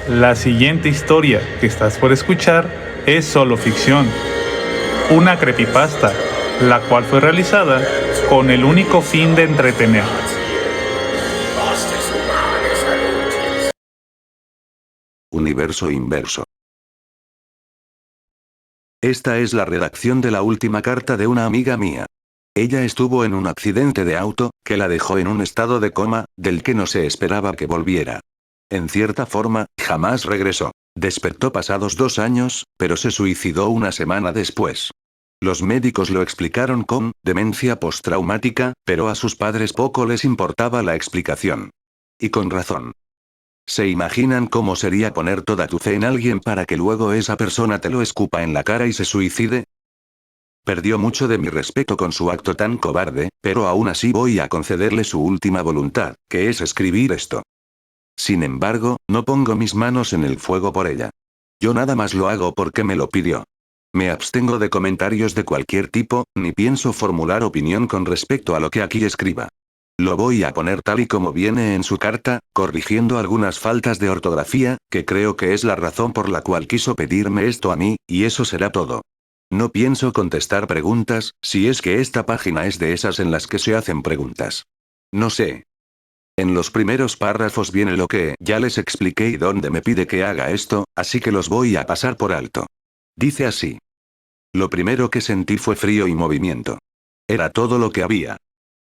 La siguiente historia que estás por escuchar es solo ficción, una creepypasta, la cual fue realizada con el único fin de entretener. Universo inverso. Esta es la redacción de la última carta de una amiga mía. Ella estuvo en un accidente de auto, que la dejó en un estado de coma, del que no se esperaba que volviera. En cierta forma, jamás regresó. Despertó pasados 2 años, pero se suicidó una semana después. Los médicos lo explicaron con demencia postraumática, pero a sus padres poco les importaba la explicación. Y con razón. ¿Se imaginan cómo sería poner toda tu fe en alguien para que luego esa persona te lo escupa en la cara y se suicide? Perdió mucho de mi respeto con su acto tan cobarde, pero aún así voy a concederle su última voluntad, que es escribir esto. Sin embargo, no pongo mis manos en el fuego por ella. Yo nada más lo hago porque me lo pidió. Me abstengo de comentarios de cualquier tipo, ni pienso formular opinión con respecto a lo que aquí escriba. Lo voy a poner tal y como viene en su carta, corrigiendo algunas faltas de ortografía, que creo que es la razón por la cual quiso pedirme esto a mí, y eso será todo. No pienso contestar preguntas, si es que esta página es de esas en las que se hacen preguntas. No sé. En los primeros párrafos viene lo que ya les expliqué y donde me pide que haga esto, así que los voy a pasar por alto. Dice así. Lo primero que sentí fue frío y movimiento. Era todo lo que había.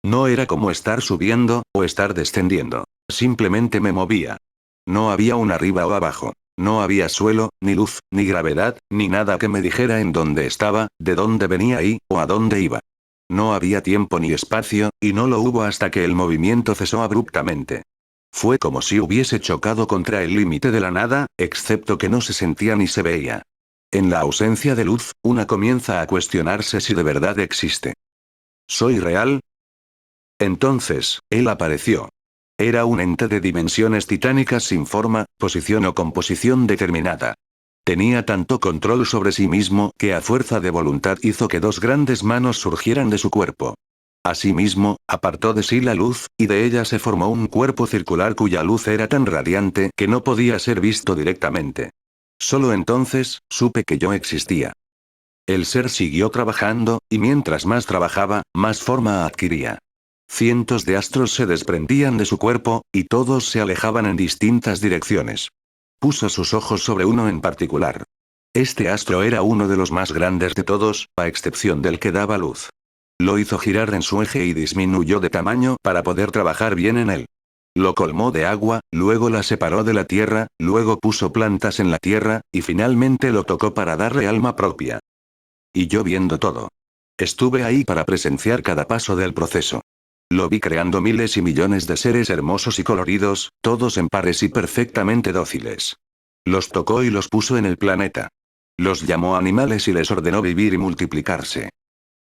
No era como estar subiendo, o estar descendiendo. Simplemente me movía. No había un arriba o abajo. No había suelo, ni luz, ni gravedad, ni nada que me dijera en dónde estaba, de dónde venía y, o a dónde iba. No había tiempo ni espacio, y no lo hubo hasta que el movimiento cesó abruptamente. Fue como si hubiese chocado contra el límite de la nada, excepto que no se sentía ni se veía. En la ausencia de luz, una comienza a cuestionarse si de verdad existe. ¿Soy real? Entonces, él apareció. Era un ente de dimensiones titánicas sin forma, posición o composición determinada. Tenía tanto control sobre sí mismo que a fuerza de voluntad hizo que 2 grandes manos surgieran de su cuerpo. Asimismo, apartó de sí la luz, y de ella se formó un cuerpo circular cuya luz era tan radiante que no podía ser visto directamente. Solo entonces, supe que yo existía. El ser siguió trabajando, y mientras más trabajaba, más forma adquiría. Cientos de astros se desprendían de su cuerpo, y todos se alejaban en distintas direcciones. Puso sus ojos sobre uno en particular. Este astro era uno de los más grandes de todos, a excepción del que daba luz. Lo hizo girar en su eje y disminuyó de tamaño para poder trabajar bien en él. Lo colmó de agua, luego la separó de la tierra, luego puso plantas en la tierra, y finalmente lo tocó para darle alma propia. Y yo viendo todo. Estuve ahí para presenciar cada paso del proceso. Lo vi creando miles y millones de seres hermosos y coloridos, todos en pares y perfectamente dóciles. Los tocó y los puso en el planeta. Los llamó animales y les ordenó vivir y multiplicarse.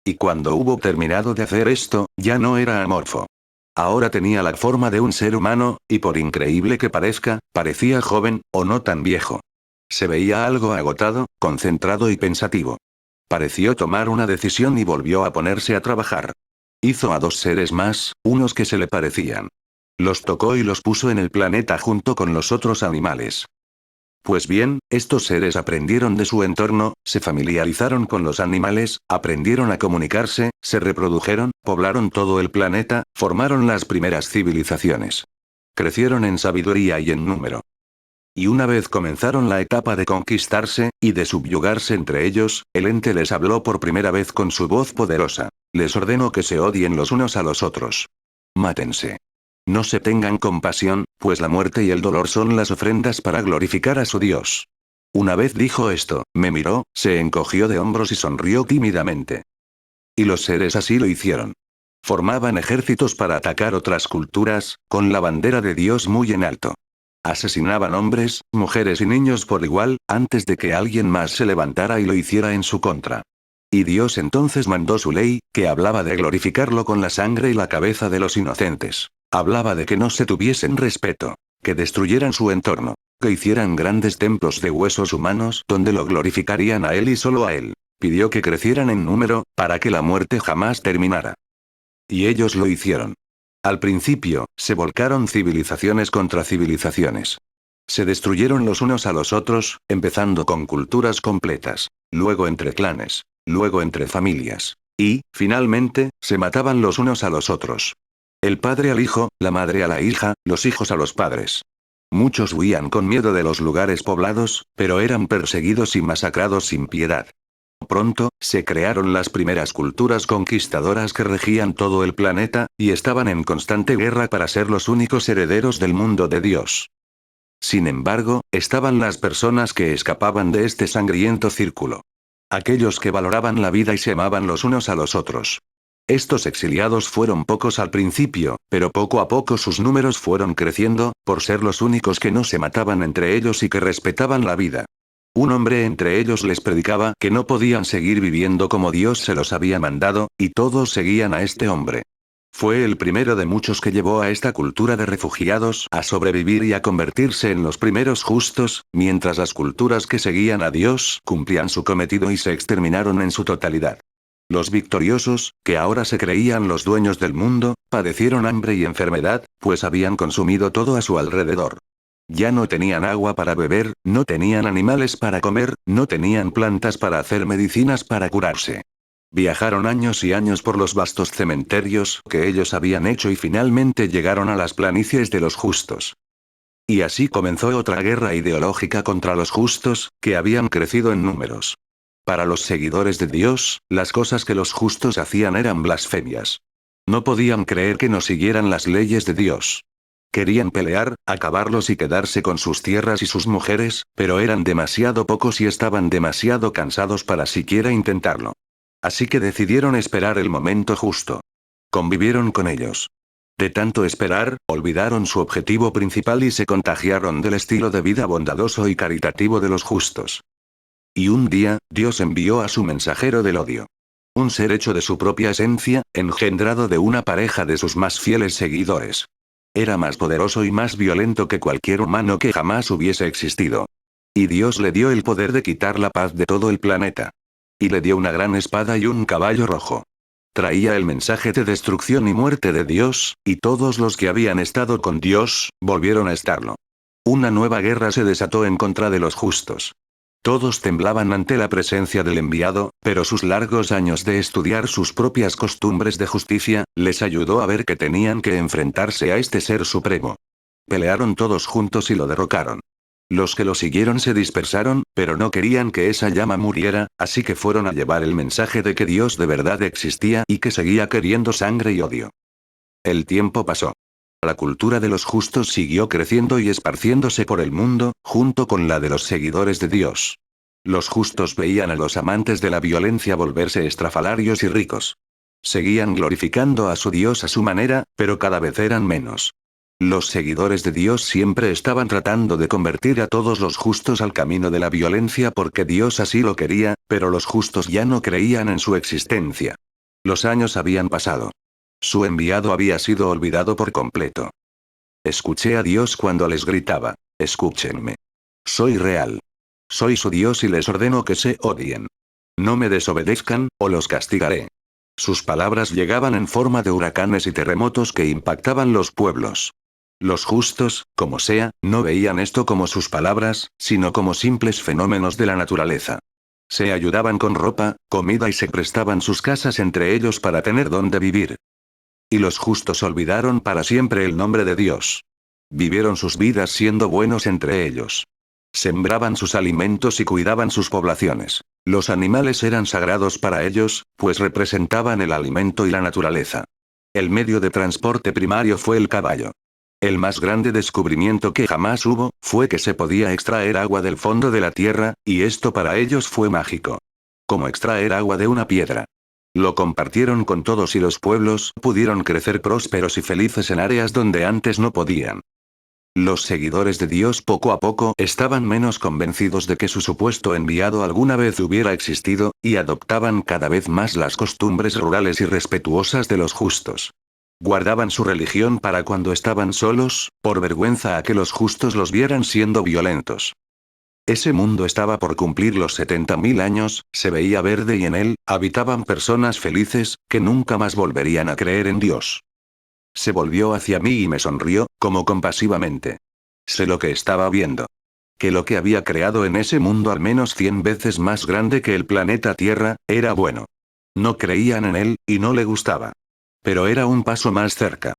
Y cuando hubo terminado de hacer esto, ya no era amorfo. Ahora tenía la forma de un ser humano, y por increíble que parezca, parecía joven, o no tan viejo. Se veía algo agotado, concentrado y pensativo. Pareció tomar una decisión y volvió a ponerse a trabajar. Hizo a 2 seres más, unos que se le parecían. Los tocó y los puso en el planeta junto con los otros animales. Pues bien, estos seres aprendieron de su entorno, se familiarizaron con los animales, aprendieron a comunicarse, se reprodujeron, poblaron todo el planeta, formaron las primeras civilizaciones. Crecieron en sabiduría y en número. Y una vez comenzaron la etapa de conquistarse, y de subyugarse entre ellos, el ente les habló por primera vez con su voz poderosa. Les ordenó que se odien los unos a los otros. Mátense. No se tengan compasión, pues la muerte y el dolor son las ofrendas para glorificar a su Dios. Una vez dijo esto, me miró, se encogió de hombros y sonrió tímidamente. Y los seres así lo hicieron. Formaban ejércitos para atacar otras culturas, con la bandera de Dios muy en alto. Asesinaban hombres, mujeres y niños por igual, antes de que alguien más se levantara y lo hiciera en su contra. Y Dios entonces mandó su ley, que hablaba de glorificarlo con la sangre y la cabeza de los inocentes. Hablaba de que no se tuviesen respeto, que destruyeran su entorno, que hicieran grandes templos de huesos humanos donde lo glorificarían a él y solo a él. Pidió que crecieran en número, para que la muerte jamás terminara. Y ellos lo hicieron. Al principio, se volcaron civilizaciones contra civilizaciones. Se destruyeron los unos a los otros, empezando con culturas completas, luego entre clanes, luego entre familias. Y, finalmente, se mataban los unos a los otros. El padre al hijo, la madre a la hija, los hijos a los padres. Muchos huían con miedo de los lugares poblados, pero eran perseguidos y masacrados sin piedad. Pronto, se crearon las primeras culturas conquistadoras que regían todo el planeta, y estaban en constante guerra para ser los únicos herederos del mundo de Dios. Sin embargo, estaban las personas que escapaban de este sangriento círculo. Aquellos que valoraban la vida y se amaban los unos a los otros. Estos exiliados fueron pocos al principio, pero poco a poco sus números fueron creciendo, por ser los únicos que no se mataban entre ellos y que respetaban la vida. Un hombre entre ellos les predicaba que no podían seguir viviendo como Dios se los había mandado, y todos seguían a este hombre. Fue el primero de muchos que llevó a esta cultura de refugiados a sobrevivir y a convertirse en los primeros justos, mientras las culturas que seguían a Dios cumplían su cometido y se exterminaron en su totalidad. Los victoriosos, que ahora se creían los dueños del mundo, padecieron hambre y enfermedad, pues habían consumido todo a su alrededor. Ya no tenían agua para beber, no tenían animales para comer, no tenían plantas para hacer medicinas para curarse. Viajaron años y años por los vastos cementerios que ellos habían hecho y finalmente llegaron a las planicies de los justos. Y así comenzó otra guerra ideológica contra los justos, que habían crecido en números. Para los seguidores de Dios, las cosas que los justos hacían eran blasfemias. No podían creer que no siguieran las leyes de Dios. Querían pelear, acabarlos y quedarse con sus tierras y sus mujeres, pero eran demasiado pocos y estaban demasiado cansados para siquiera intentarlo. Así que decidieron esperar el momento justo. Convivieron con ellos. De tanto esperar, olvidaron su objetivo principal y se contagiaron del estilo de vida bondadoso y caritativo de los justos. Y un día, Dios envió a su mensajero del odio. Un ser hecho de su propia esencia, engendrado de una pareja de sus más fieles seguidores. Era más poderoso y más violento que cualquier humano que jamás hubiese existido. Y Dios le dio el poder de quitar la paz de todo el planeta. Y le dio una gran espada y un caballo rojo. Traía el mensaje de destrucción y muerte de Dios, y todos los que habían estado con Dios, volvieron a estarlo. Una nueva guerra se desató en contra de los justos. Todos temblaban ante la presencia del enviado, pero sus largos años de estudiar sus propias costumbres de justicia, les ayudó a ver que tenían que enfrentarse a este ser supremo. Pelearon todos juntos y lo derrocaron. Los que lo siguieron se dispersaron, pero no querían que esa llama muriera, así que fueron a llevar el mensaje de que Dios de verdad existía y que seguía queriendo sangre y odio. El tiempo pasó. La cultura de los justos siguió creciendo y esparciéndose por el mundo, junto con la de los seguidores de Dios. Los justos veían a los amantes de la violencia volverse estrafalarios y ricos. Seguían glorificando a su Dios a su manera, pero cada vez eran menos. Los seguidores de Dios siempre estaban tratando de convertir a todos los justos al camino de la violencia porque Dios así lo quería, pero los justos ya no creían en su existencia. Los años habían pasado. Su enviado había sido olvidado por completo. Escuché a Dios cuando les gritaba: escúchenme. Soy real. Soy su Dios y les ordeno que se odien. No me desobedezcan, o los castigaré. Sus palabras llegaban en forma de huracanes y terremotos que impactaban los pueblos. Los justos, como sea, no veían esto como sus palabras, sino como simples fenómenos de la naturaleza. Se ayudaban con ropa, comida y se prestaban sus casas entre ellos para tener donde vivir. Y los justos olvidaron para siempre el nombre de Dios. Vivieron sus vidas siendo buenos entre ellos. Sembraban sus alimentos y cuidaban sus poblaciones. Los animales eran sagrados para ellos, pues representaban el alimento y la naturaleza. El medio de transporte primario fue el caballo. El más grande descubrimiento que jamás hubo, fue que se podía extraer agua del fondo de la tierra, y esto para ellos fue mágico. Como extraer agua de una piedra. Lo compartieron con todos y los pueblos pudieron crecer prósperos y felices en áreas donde antes no podían. Los seguidores de Dios poco a poco estaban menos convencidos de que su supuesto enviado alguna vez hubiera existido, y adoptaban cada vez más las costumbres rurales y respetuosas de los justos. Guardaban su religión para cuando estaban solos, por vergüenza a que los justos los vieran siendo violentos. Ese mundo estaba por cumplir los 70.000 años, se veía verde y en él, habitaban personas felices, que nunca más volverían a creer en Dios. Se volvió hacia mí y me sonrió, como compasivamente. Sé lo que estaba viendo. Que lo que había creado en ese mundo al menos 100 veces más grande que el planeta Tierra, era bueno. No creían en él, y no le gustaba. Pero era un paso más cerca.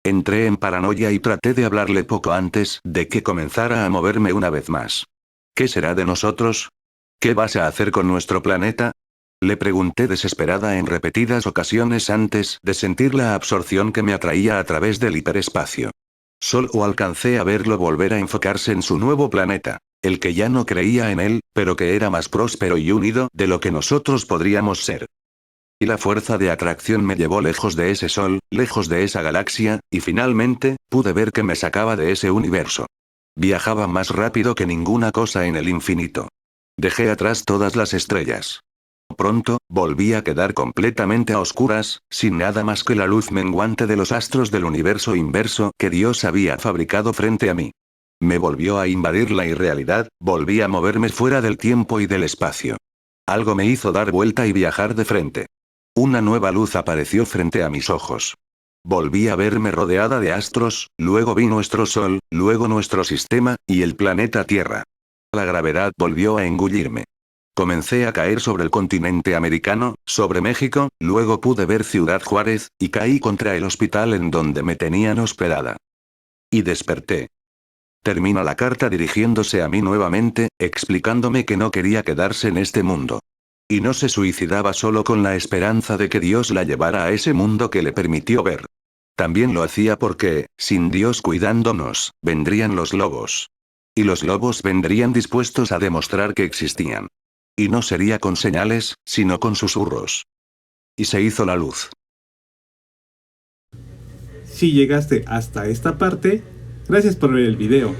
Entré en paranoia y traté de hablarle poco antes de que comenzara a moverme una vez más. ¿Qué será de nosotros? ¿Qué vas a hacer con nuestro planeta? Le pregunté desesperada en repetidas ocasiones antes de sentir la absorción que me atraía a través del hiperespacio. Solo alcancé a verlo volver a enfocarse en su nuevo planeta, el que ya no creía en él, pero que era más próspero y unido de lo que nosotros podríamos ser. Y la fuerza de atracción me llevó lejos de ese sol, lejos de esa galaxia, y finalmente, pude ver que me sacaba de ese universo. Viajaba más rápido que ninguna cosa en el infinito. Dejé atrás todas las estrellas. Pronto, volví a quedar completamente a oscuras, sin nada más que la luz menguante de los astros del universo inverso que Dios había fabricado frente a mí. Me volvió a invadir la irrealidad, volví a moverme fuera del tiempo y del espacio. Algo me hizo dar vuelta y viajar de frente. Una nueva luz apareció frente a mis ojos. Volví a verme rodeada de astros, luego vi nuestro Sol, luego nuestro sistema, y el planeta Tierra. La gravedad volvió a engullirme. Comencé a caer sobre el continente americano, sobre México, luego pude ver Ciudad Juárez, y caí contra el hospital en donde me tenían hospedada. Y desperté. Termina la carta dirigiéndose a mí nuevamente, explicándome que no quería quedarse en este mundo. Y no se suicidaba solo con la esperanza de que Dios la llevara a ese mundo que le permitió ver. También lo hacía porque, sin Dios cuidándonos, vendrían los lobos. Y los lobos vendrían dispuestos a demostrar que existían. Y no sería con señales, sino con susurros. Y se hizo la luz. Si llegaste hasta esta parte, gracias por ver el video.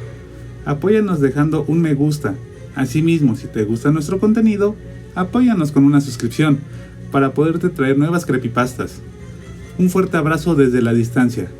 Apóyanos dejando un me gusta. Asimismo, si te gusta nuestro contenido, apóyanos con una suscripción para poderte traer nuevas creepypastas. Un fuerte abrazo desde la distancia.